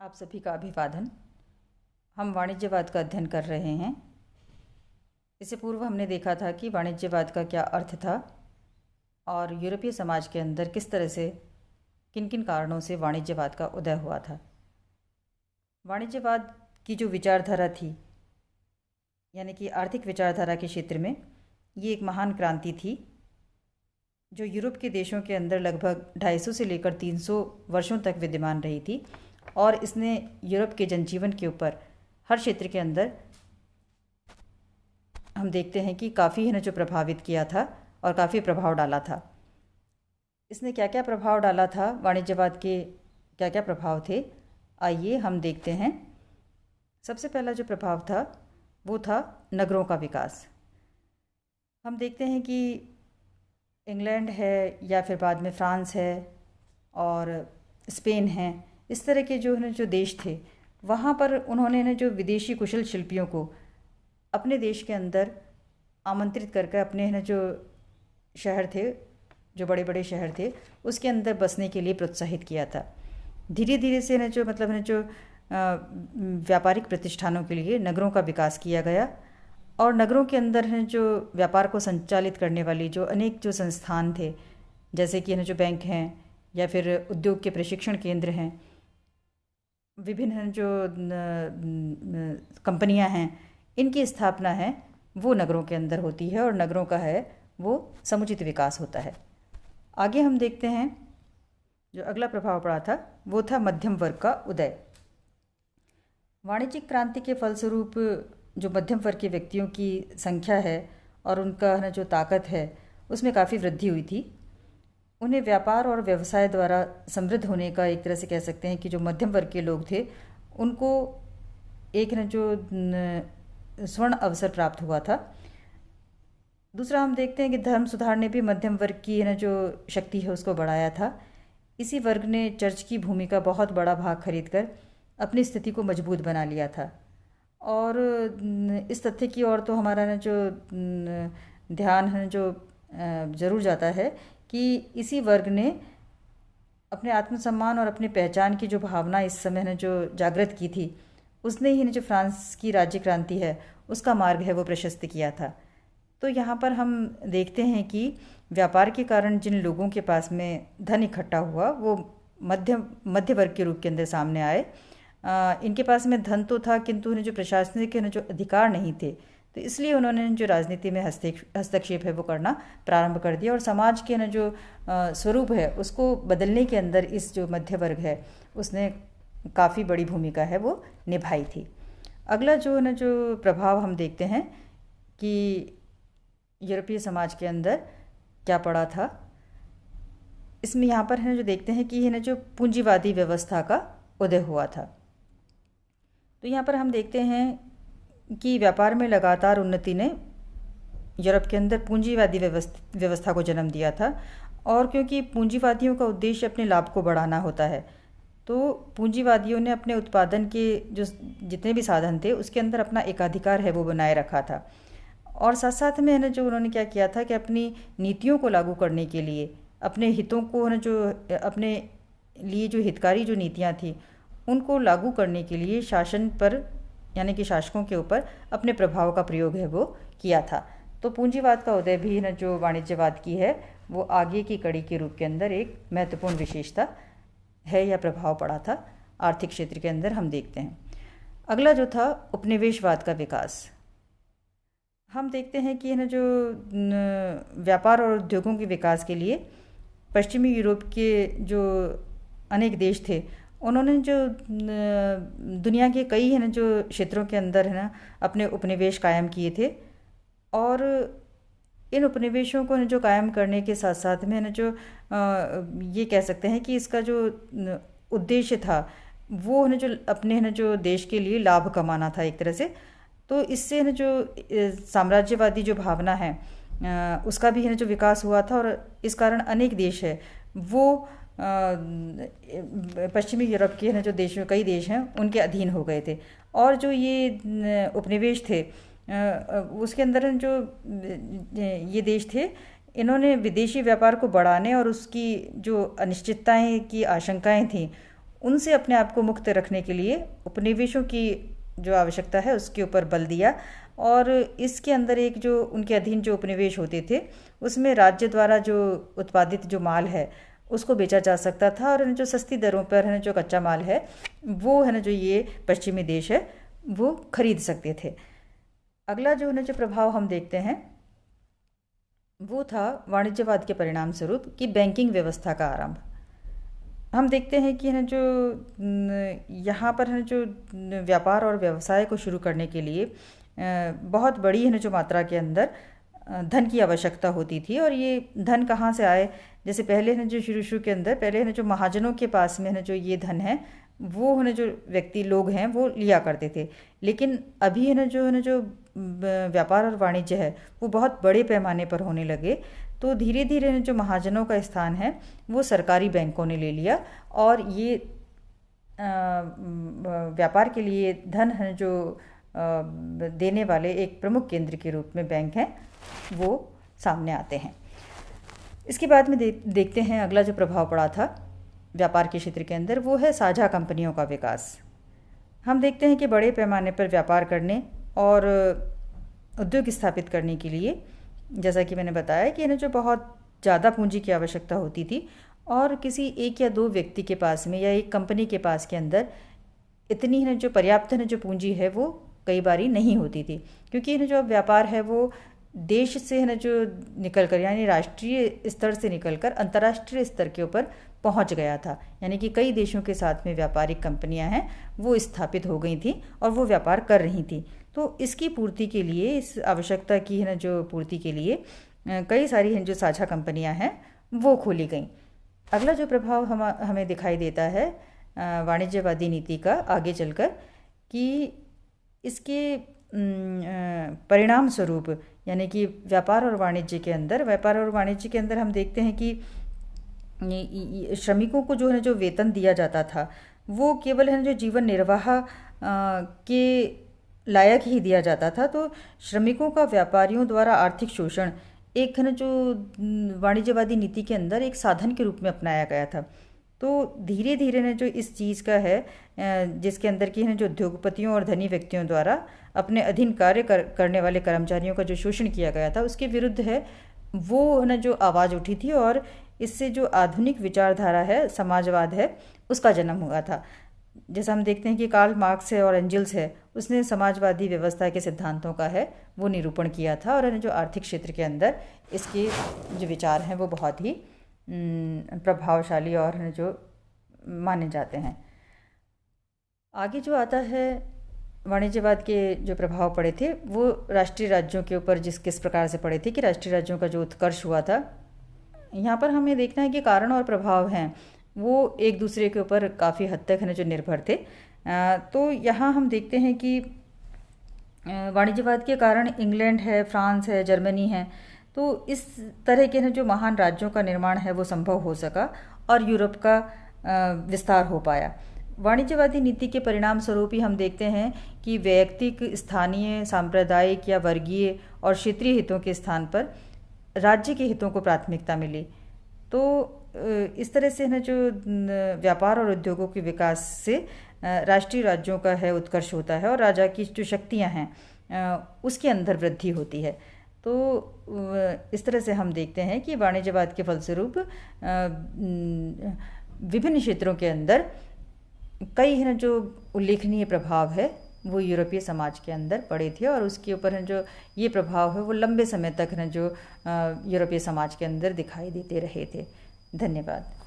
आप सभी का अभिवादन। हम वाणिज्यवाद का अध्ययन कर रहे हैं। इससे पूर्व हमने देखा था कि वाणिज्यवाद का क्या अर्थ था और यूरोपीय समाज के अंदर किस तरह से किन किन कारणों से वाणिज्यवाद का उदय हुआ था। वाणिज्यवाद की जो विचारधारा थी, यानी कि आर्थिक विचारधारा के क्षेत्र में, ये एक महान क्रांति थी जो यूरोप के देशों के अंदर लगभग 250 से लेकर 300 वर्षों तक विद्यमान रही थी और इसने यूरोप के जनजीवन के ऊपर हर क्षेत्र के अंदर हम देखते हैं कि काफ़ी है जो प्रभावित किया था और काफ़ी प्रभाव डाला था। इसने क्या क्या प्रभाव डाला था, वाणिज्यवाद के क्या क्या प्रभाव थे, आइए हम देखते हैं। सबसे पहला जो प्रभाव था वो था नगरों का विकास। हम देखते हैं कि इंग्लैंड है या फिर बाद में फ्रांस है और स्पेन है, इस तरह के जो है जो देश थे, वहाँ पर उन्होंने ना जो विदेशी कुशल शिल्पियों को अपने देश के अंदर आमंत्रित करके अपने ना जो शहर थे, जो बड़े बड़े शहर थे, उसके अंदर बसने के लिए प्रोत्साहित किया था। धीरे धीरे से ना जो मतलब ना जो व्यापारिक प्रतिष्ठानों के लिए नगरों का विकास किया गया और नगरों के अंदर हैं जो व्यापार को संचालित करने वाली जो अनेक जो संस्थान थे, जैसे कि जो बैंक हैं या फिर उद्योग के प्रशिक्षण केंद्र हैं, विभिन्न जो कंपनियां हैं, इनकी स्थापना है वो नगरों के अंदर होती है और नगरों का है वो समुचित विकास होता है। आगे हम देखते हैं जो अगला प्रभाव पड़ा था वो था मध्यम वर्ग का उदय। वाणिज्यिक क्रांति के फलस्वरूप जो मध्यम वर्ग के व्यक्तियों की संख्या है और उनका ना जो ताकत है उसमें काफ़ी वृद्धि हुई थी। उन्हें व्यापार और व्यवसाय द्वारा समृद्ध होने का, एक तरह से कह सकते हैं कि जो मध्यम वर्ग के लोग थे उनको एक ना जो स्वर्ण अवसर प्राप्त हुआ था। दूसरा हम देखते हैं कि धर्म सुधार ने भी मध्यम वर्ग की ना जो शक्ति है उसको बढ़ाया था। इसी वर्ग ने चर्च की भूमि का बहुत बड़ा भाग खरीदकर अपनी स्थिति को मजबूत बना लिया था। और इस तथ्य की ओर तो हमारा ना जो ध्यान है जो ज़रूर जाता है कि इसी वर्ग ने अपने आत्मसम्मान और अपनी पहचान की जो भावना इस समय ने जो जागृत की थी, उसने ही जो फ्रांस की राज्य क्रांति है उसका मार्ग है वो प्रशस्त किया था। तो यहाँ पर हम देखते हैं कि व्यापार के कारण जिन लोगों के पास में धन इकट्ठा हुआ वो मध्य वर्ग के रूप के अंदर सामने आए। इनके पास में धन तो था किंतु उन्हें जो प्रशासनिक के जो अधिकार नहीं थे, तो इसलिए उन्होंने जो राजनीति में हस्तक्षेप है वो करना प्रारंभ कर दिया और समाज के ना जो स्वरूप है उसको बदलने के अंदर इस जो मध्य वर्ग है उसने काफ़ी बड़ी भूमिका है वो निभाई थी। अगला जो ना जो प्रभाव हम देखते हैं कि यूरोपीय समाज के अंदर क्या पड़ा था, इसमें यहाँ पर है ना जो देखते हैं कि है ना जो पूंजीवादी व्यवस्था का उदय हुआ था। तो यहाँ पर हम देखते हैं कि व्यापार में लगातार उन्नति ने यूरोप के अंदर पूंजीवादी व्यवस्था को जन्म दिया था और क्योंकि पूंजीवादियों का उद्देश्य अपने लाभ को बढ़ाना होता है, तो पूंजीवादियों ने अपने उत्पादन के जो जितने भी साधन थे उसके अंदर अपना एकाधिकार है वो बनाए रखा था। और साथ साथ में है ना जो उन्होंने क्या किया था कि अपनी नीतियों को लागू करने के लिए अपने हितों को ना जो अपने लिए जो हितकारी जो नीतियाँ थी उनको लागू करने के लिए शासन पर, यानी कि शासकों के ऊपर अपने प्रभाव का प्रयोग है वो किया था। तो पूंजीवाद का उदय भी ना जो वाणिज्यवाद की है वो आगे की कड़ी के रूप के अंदर एक महत्वपूर्ण विशेषता है या प्रभाव पड़ा था आर्थिक क्षेत्र के अंदर। हम देखते हैं अगला जो था उपनिवेशवाद का विकास। हम देखते हैं कि ना जो व्यापार और उद्योगों के विकास के लिए पश्चिमी यूरोप के जो अनेक देश थे उन्होंने जो दुनिया के कई है ना जो क्षेत्रों के अंदर है ना अपने उपनिवेश कायम किए थे और इन उपनिवेशों को जो कायम करने के साथ साथ में ना जो ये कह सकते हैं कि इसका जो उद्देश्य था वो है जो अपने है ना जो देश के लिए लाभ कमाना था एक तरह से। तो इससे ना जो साम्राज्यवादी जो भावना है उसका भी है ना जो विकास हुआ था और इस कारण अनेक देश है वो पश्चिमी यूरोप के ना जो देश कई देश हैं उनके अधीन हो गए थे। और जो ये उपनिवेश थे उसके अंदर जो ये देश थे इन्होंने विदेशी व्यापार को बढ़ाने और उसकी जो अनिश्चितताएं की आशंकाएं थी उनसे अपने आप को मुक्त रखने के लिए उपनिवेशों की जो आवश्यकता है उसके ऊपर बल दिया। और इसके अंदर एक जो उनके अधीन जो उपनिवेश होते थे उसमें राज्य द्वारा जो उत्पादित जो माल है उसको बेचा जा सकता था, और जो सस्ती दरों पर है जो कच्चा माल है वो है ना जो ये पश्चिमी देश है वो खरीद सकते थे। अगला जो है ना जो प्रभाव हम देखते हैं वो था वाणिज्यवाद के परिणाम स्वरूप कि बैंकिंग व्यवस्था का आरंभ। हम देखते हैं कि है ना जो यहाँ पर है जो व्यापार और व्यवसाय को शुरू करने के लिए बहुत बड़ी है ना जो मात्रा के अंदर धन की आवश्यकता होती थी। और ये धन कहाँ से आए, जैसे पहले है ना जो शुरू के अंदर पहले है ना जो महाजनों के पास में है ना जो ये धन है वो है ना जो व्यक्ति लोग हैं वो लिया करते थे। लेकिन अभी है ना जो व्यापार और वाणिज्य है वो बहुत बड़े पैमाने पर होने लगे, तो धीरे धीरे जो महाजनों का स्थान है वो सरकारी बैंकों ने ले लिया। और ये व्यापार के लिए धन है जो देने वाले एक प्रमुख केंद्र के रूप में बैंक हैं वो सामने आते हैं। इसके बाद में देखते हैं अगला जो प्रभाव पड़ा था व्यापार के क्षेत्र के अंदर वो है साझा कंपनियों का विकास। हम देखते हैं कि बड़े पैमाने पर व्यापार करने और उद्योग स्थापित करने के लिए, जैसा कि मैंने बताया कि इन्हें जो बहुत ज़्यादा पूंजी की आवश्यकता होती थी, और किसी एक या दो व्यक्ति के पास में या एक कंपनी के पास के अंदर इतनी है जो पर्याप्त है जो पूंजी है वो कई बारी नहीं होती थी, क्योंकि इन्हें जो व्यापार है वो देश से है ना जो निकल कर यानी राष्ट्रीय स्तर से निकलकर अंतर्राष्ट्रीय स्तर के ऊपर पहुंच गया था। यानी कि कई देशों के साथ में व्यापारिक कंपनियां हैं वो स्थापित हो गई थी और वो व्यापार कर रही थी। तो इसकी पूर्ति के लिए, इस आवश्यकता की है ना जो पूर्ति के लिए कई सारी हैं जो साझा कंपनियां हैं वो खोली गई। अगला जो प्रभाव हमें दिखाई देता है वाणिज्यवादी नीति का आगे चलकर, कि इसके परिणाम स्वरूप यानी कि व्यापार और वाणिज्य के अंदर हम देखते हैं कि श्रमिकों को जो है जो वेतन दिया जाता था वो केवल है जो जीवन निर्वाह के लायक ही दिया जाता था। तो श्रमिकों का व्यापारियों द्वारा आर्थिक शोषण एक है ना जो वाणिज्यवादी नीति के अंदर एक साधन के रूप में अपनाया गया था। तो धीरे धीरे ने जो इस चीज़ का है जिसके अंदर की है जो उद्योगपतियों और धनी व्यक्तियों द्वारा अपने अधीन कार्य करने वाले कर्मचारियों का जो शोषण किया गया था उसके विरुद्ध है वो ना जो आवाज़ उठी थी, और इससे जो आधुनिक विचारधारा है समाजवाद है उसका जन्म हुआ था। जैसा हम देखते हैं कि कार्ल मार्क्स है और एंजल्स है उसने समाजवादी व्यवस्था के सिद्धांतों का है वो निरूपण किया था, और जो आर्थिक क्षेत्र के अंदर इसके जो विचार हैं वो बहुत ही प्रभावशाली और जो माने जाते हैं। आगे जो आता है वाणिज्यवाद के जो प्रभाव पड़े थे वो राष्ट्रीय राज्यों के ऊपर किस प्रकार से पड़े थे, कि राष्ट्रीय राज्यों का जो उत्कर्ष हुआ था। यहाँ पर हमें देखना है कि कारण और प्रभाव हैं वो एक दूसरे के ऊपर काफ़ी हद तक है जो निर्भर थे। तो यहाँ हम देखते हैं कि वाणिज्यवाद के कारण इंग्लैंड है, फ्रांस है, जर्मनी है, तो इस तरह के जो महान राज्यों का निर्माण है वो संभव हो सका और यूरोप का विस्तार हो पाया। वाणिज्यवादी नीति के परिणाम स्वरूप ही हम देखते हैं कि वैयक्तिक, स्थानीय, सांप्रदायिक या वर्गीय और क्षेत्रीय हितों के स्थान पर राज्य के हितों को प्राथमिकता मिली। तो इस तरह से ना जो व्यापार और उद्योगों के विकास से राष्ट्रीय राज्यों का है उत्कर्ष होता है और राजा की जो शक्तियां हैं उसके अंदर वृद्धि होती है। तो इस तरह से हम देखते हैं कि वाणिज्यवाद के फलस्वरूप विभिन्न क्षेत्रों के अंदर कई है ना जो उल्लेखनीय प्रभाव है वो यूरोपीय समाज के अंदर पड़े थे, और उसके ऊपर है जो ये प्रभाव है वो लंबे समय तक है जो यूरोपीय समाज के अंदर दिखाई देते रहे थे। धन्यवाद।